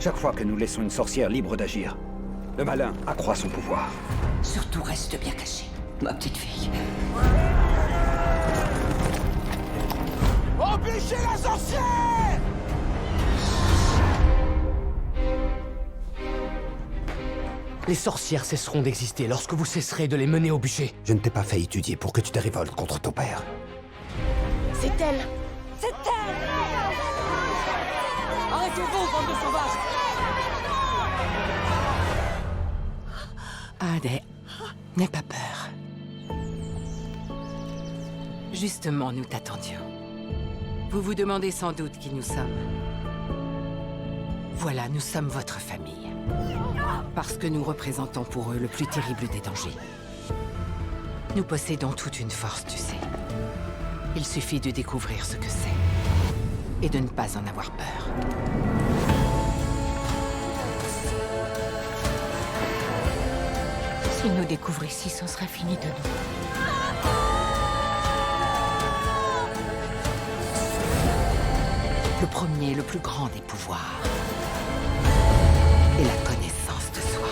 Chaque fois que nous laissons une sorcière libre d'agir, le malin accroît son pouvoir. Surtout reste bien caché, ma petite fille. Empêchez la sorcière! Les sorcières cesseront d'exister lorsque vous cesserez de les mener au bûcher. Je ne t'ai pas fait étudier pour que tu te révoltes contre ton père. C'est elle. C'est elle! Arrêtez-vous, bande de sauvages! Adé, n'aie pas peur. Justement, nous t'attendions. Vous vous demandez sans doute qui nous sommes. Voilà, nous sommes votre famille. Parce que nous représentons pour eux le plus terrible des dangers. Nous possédons toute une force, tu sais. Il suffit de découvrir ce que c'est. Et de ne pas en avoir peur. S'ils nous découvrent ici, ce sera fini de nous. Le premier, le plus grand des pouvoirs. Et la connaissance de soi.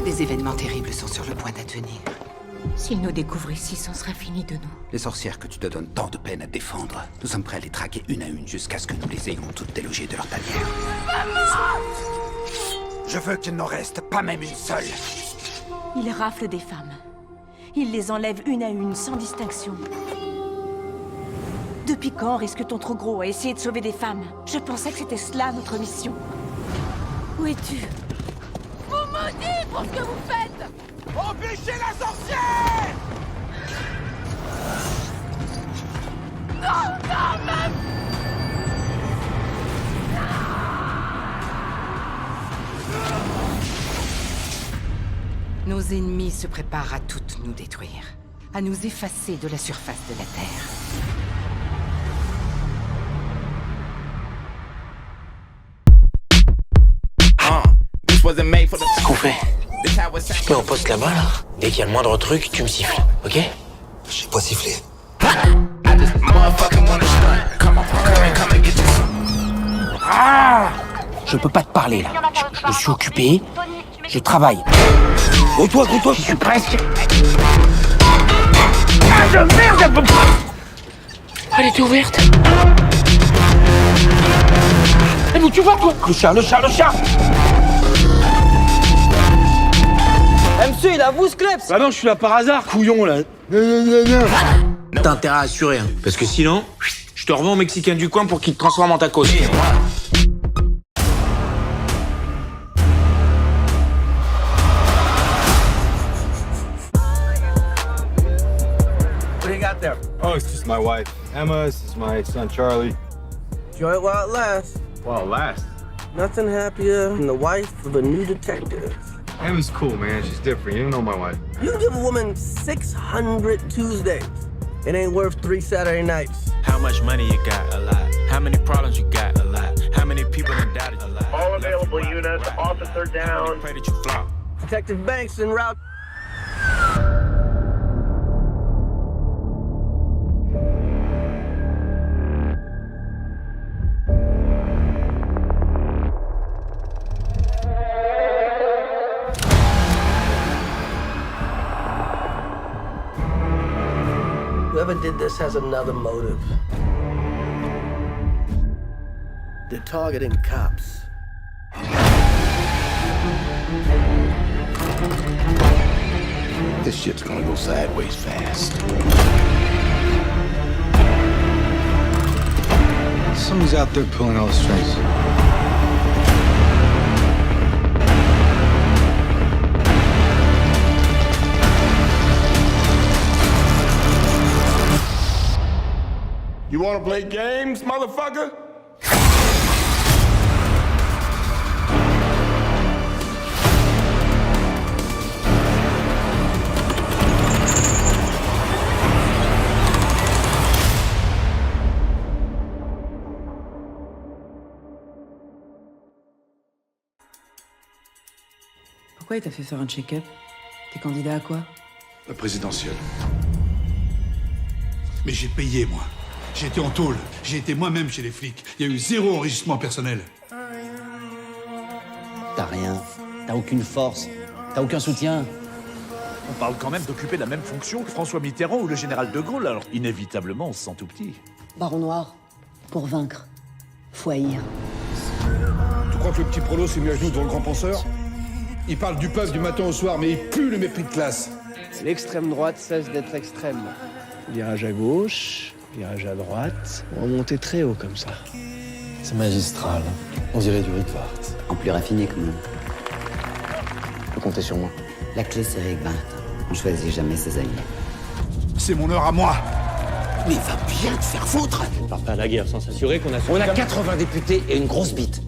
Des événements terribles sont sur le point d'advenir. S'ils nous découvrent ici, ce sera fini de nous. Les sorcières que tu te donnes tant de peine à défendre, nous sommes prêts à les traquer une à une jusqu'à ce que nous les ayons toutes délogées de leur tanière. Je veux qu'il n'en reste pas même une seule. Ils raflent des femmes. Ils les enlèvent une à une, sans distinction. Depuis quand risque-t-on trop gros à essayer de sauver des femmes? Je pensais que c'était cela, notre mission. Où es-tu? Vous maudit pour ce que vous faites! Empêchez la sorcière! Non, non, même! Nos ennemis se préparent à toutes nous détruire. À nous effacer de la surface de la Terre. Ce qu'on fait, tu mets en poste là-bas, là. Dès qu'il y a le moindre truc, tu me siffles, ok? J'ai pas sifflé. Je peux pas te parler, là. Je suis occupé, je travaille. Gros-toi, gros-toi. Je suis presque... Elle était ouverte. Eh, mais tu vois, toi? Le chat, le chat, le chat! monsieur, il a vous, Kleps. Bah non, je suis là par hasard, couillon, là. T'as intérêt à assurer, hein. Parce que sinon, je te revends au Mexicain du coin pour qu'il te transforme en tacos. What do you got there? Oh, it's just my wife, Emma. This is my son, Charlie. Enjoy it while it lasts. Well, last. Nothing happier than the wife of a new detective. Emma's cool, man. She's different. You don't know my wife. You give a woman 600 Tuesdays. It ain't worth 3 Saturday nights. How much money you got? A lot. How many problems you got? A lot. How many people done doubted? A lot. All available units, officer down. Pray that you flop. Detective Banks en route. Whoever did this has another motive. They're targeting cops. This shit's gonna go sideways fast. Someone's out there pulling all the strings. You wanna play games, motherfucker? Pourquoi il t'a fait faire un check-up? T'es candidat à quoi? La présidentielle. Mais j'ai payé, moi. J'ai été en tôle. J'ai été moi-même chez les flics. Il y a eu 0 enrichissement personnel. T'as rien. T'as aucune force. T'as aucun soutien. On parle quand même d'occuper la même fonction que François Mitterrand ou le général de Gaulle, alors inévitablement on se sent tout petit. Baron Noir, pour vaincre, faut haïr. Tu crois que le petit prolo s'est mis à genoux devant le grand penseur? Il parle du peuple du matin au soir, mais il pue le mépris de classe. L'extrême droite cesse d'être extrême. Virage à gauche, virage à droite. On va monter très haut comme ça. C'est magistral. On dirait du Rickwart. En plus raffiné quand même. Tu peux compter sur moi. La clé c'est Rickwart. On choisit jamais ses alliés. C'est mon heure à moi. Mais va bien te faire foutre. On part pas à la guerre sans s'assurer qu'on a... On a 80 députés et une grosse bite.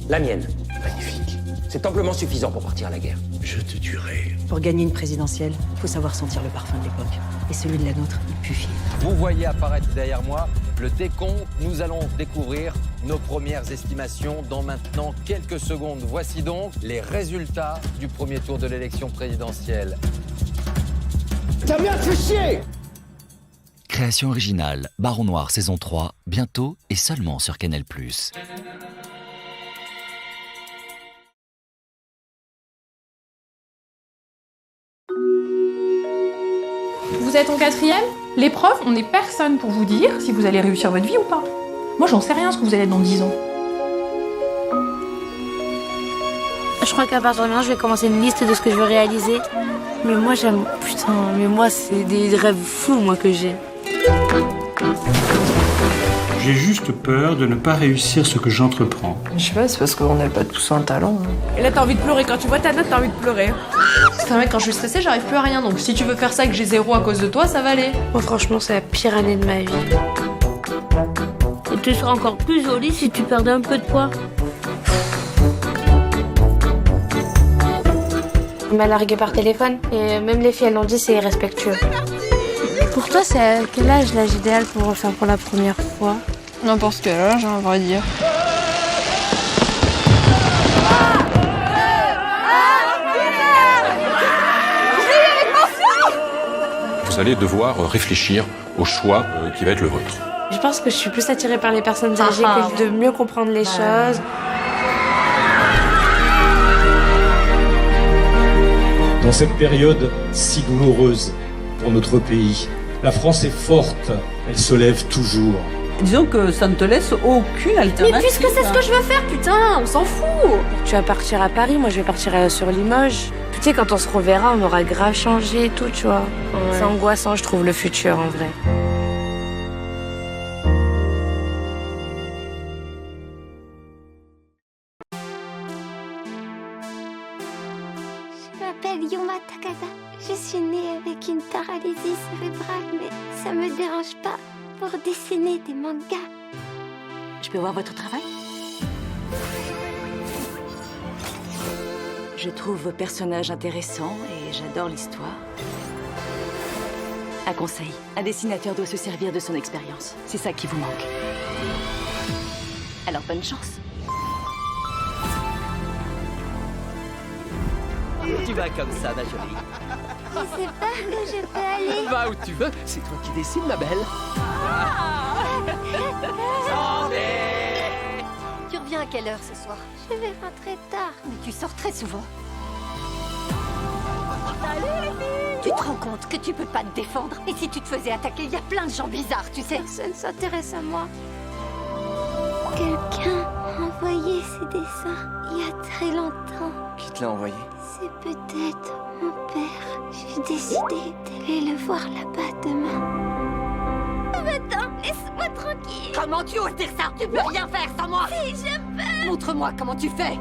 La mienne. Magnifique. C'est amplement suffisant pour partir à la guerre. Je te tuerai. Pour gagner une présidentielle, faut savoir sentir le parfum de l'époque. Et celui de la nôtre, il pue. Vous voyez apparaître derrière moi le décompte. Nous allons découvrir nos premières estimations dans maintenant quelques secondes. Voici donc les résultats du premier tour de l'élection présidentielle. T'as bien fait chier! Création originale, Baron Noir saison 3, bientôt et seulement sur Canal+. Vous êtes en 4e? L'épreuve, on n'est personne pour vous dire si vous allez réussir votre vie ou pas. Moi, j'en sais rien ce que vous allez être dans 10 ans. Je crois qu'à partir de maintenant, je vais commencer une liste de ce que je veux réaliser. Mais moi, c'est des rêves fous, moi, que j'ai. J'ai juste peur de ne pas réussir ce que j'entreprends. Je sais pas, c'est parce qu'on n'a pas tous un talent. Et là, t'as envie de pleurer. Quand tu vois ta note, t'as envie de pleurer. Enfin, mec, quand je suis stressée, j'arrive plus à rien. Donc, si tu veux faire ça et que j'ai 0 à cause de toi, ça va aller. Moi, franchement, c'est la pire année de ma vie. Et tu seras encore plus jolie si tu perdais un peu de poids. On m'a largué par téléphone. Et même les filles, elles l'ont dit, c'est irrespectueux. Pour toi, c'est à quel âge l'âge idéal pour refaire pour la première fois? N'importe quel âge, à vrai dire. Vous allez devoir réfléchir au choix qui va être le vôtre. Je pense que je suis plus attirée par les personnes âgées que de mieux comprendre les choses. Dans cette période si douloureuse pour notre pays, la France est forte, elle se lève toujours. Disons que ça ne te laisse aucune alternative. Mais puisque c'est ce que je veux faire, putain, on s'en fout. Tu vas partir à Paris, moi je vais partir sur Limoges. Tu sais, quand on se reverra, on aura grave changé et tout, tu vois. Ouais. C'est angoissant, je trouve, le futur, en vrai. Je m'appelle Yuma Takada. Je suis née avec une paralysie cérébrale, mais ça me dérange pas pour dessiner des mangas. Je peux voir votre travail? Je trouve vos personnages intéressants et j'adore l'histoire. Un conseil, un dessinateur doit se servir de son expérience. C'est ça qui vous manque. Alors bonne chance. Tu vas comme ça, ma jolie. Je sais pas où je peux aller. Va où tu veux, c'est toi qui décides, ma belle. Tu reviens à quelle heure ce soir? Je vais rentrer tard. Mais tu sors très souvent. Tu te rends compte que tu peux pas te défendre? Et si tu te faisais attaquer, il y a plein de gens bizarres, tu sais. Personne s'intéresse à moi. Quelqu'un a envoyé ces dessins il y a très longtemps. Qui te l'a envoyé? C'est peut-être mon père. J'ai décidé d'aller le voir là-bas demain. Attends, laisse-moi tranquille. Comment tu oses dire ça? Tu peux rien faire sans moi. Si, je peux. Montre-moi comment tu fais.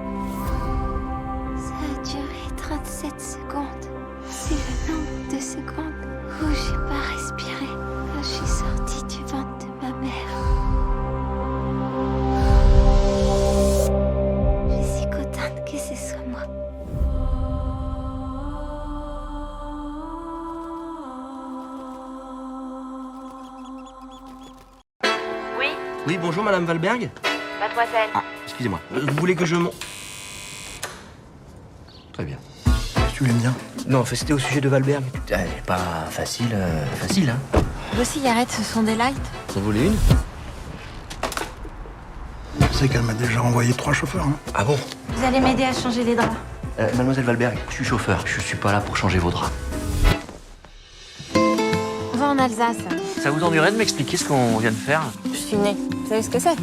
Ça a duré 37 secondes. C'est le nombre de secondes où j'ai pas respiré quand je suis sortie du ventre de ma mère. Je suis contente que ce soit moi. Oui, Oui, bonjour Madame Valberg. mademoiselle. Ah, excusez-moi. Vous voulez que je monte? Très bien. tu aimes bien? Non, enfin, c'était au sujet de Valberg. Elle est pas facile, hein. Vos cigarettes, ce sont des lights? Vous en voulez une? Tu sais qu'elle m'a déjà envoyé 3 chauffeurs, hein. Ah bon? Vous allez m'aider à changer les draps? Mademoiselle Valberg, je suis chauffeur. Je suis pas là pour changer vos draps. On va en Alsace. Ça vous ennuierait de m'expliquer ce qu'on vient de faire? Je suis née. Vous savez ce que c'est?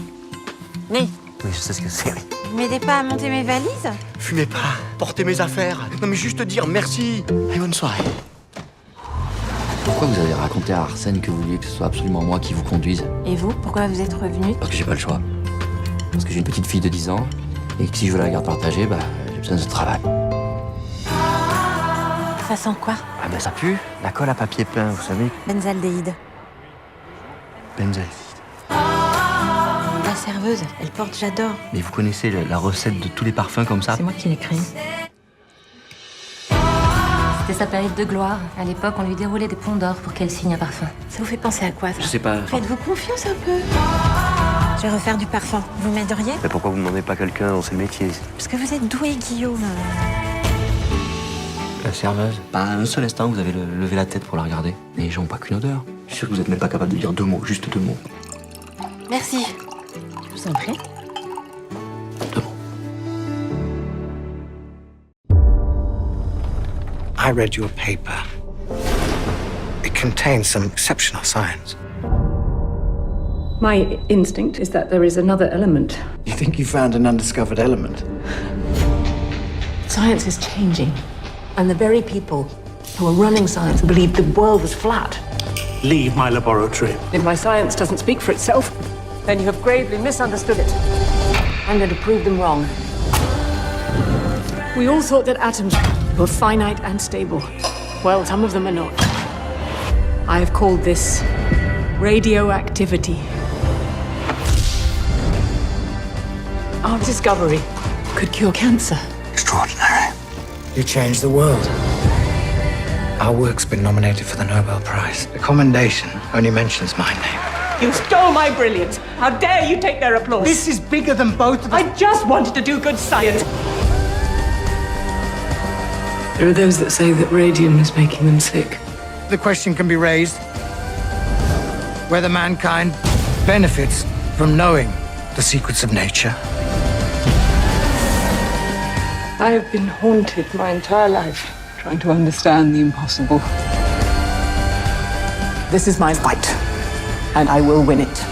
Née. Oui, je sais ce que c'est, oui. Vous m'aidez pas à monter mes valises? Fumez pas, portez mes affaires. Non mais juste dire merci. Et bonne soirée. Pourquoi vous avez raconté à Arsène que vous vouliez que ce soit absolument moi qui vous conduise? Et vous, pourquoi vous êtes revenu? Parce que j'ai pas le choix. Parce que j'ai une petite fille de 10 ans et que si je veux la garde partagée, j'ai besoin de ce travail. Ça sent quoi? Ah ben ça pue. La colle à papier peint, vous savez. Benzaldéhyde. Benzel. La serveuse, elle porte j'adore. Mais vous connaissez la recette de tous les parfums comme ça? C'est moi qui l'ai créée. C'était sa période de gloire. À l'époque, on lui déroulait des ponts d'or pour qu'elle signe un parfum. Ça vous fait penser à quoi, ça? Je sais pas. Faites-vous confiance un peu. Je vais refaire du parfum. Vous m'aideriez? Mais pourquoi vous ne demandez pas quelqu'un dans ce métier? Parce que vous êtes doué, Guillaume. La serveuse? Pas un seul instant vous avez levé la tête pour la regarder. Les gens n'ont pas qu'une odeur. Je suis sûr que vous êtes même pas capable de dire 2 mots, juste 2 mots. Merci. Je vous en prie. I read your paper. It contains some exceptional science. My instinct is that there is another element. You think you found an undiscovered element? Science is changing, and the very people who are running science believed the world was flat. Leave my laboratory. If my science doesn't speak for itself, then you have gravely misunderstood it. I'm going to prove them wrong. We all thought that atoms were finite and stable. Well, some of them are not. I have called this radioactivity. Our discovery could cure cancer. Extraordinary. You changed the world. Our work's been nominated for the Nobel Prize. The commendation only mentions my name. You stole my brilliance. How dare you take their applause? This is bigger than both of us. I just wanted to do good science. There are those that say that radium is making them sick. The question can be raised whether mankind benefits from knowing the secrets of nature. I have been haunted my entire life trying to understand the impossible. This is my fight, and I will win it.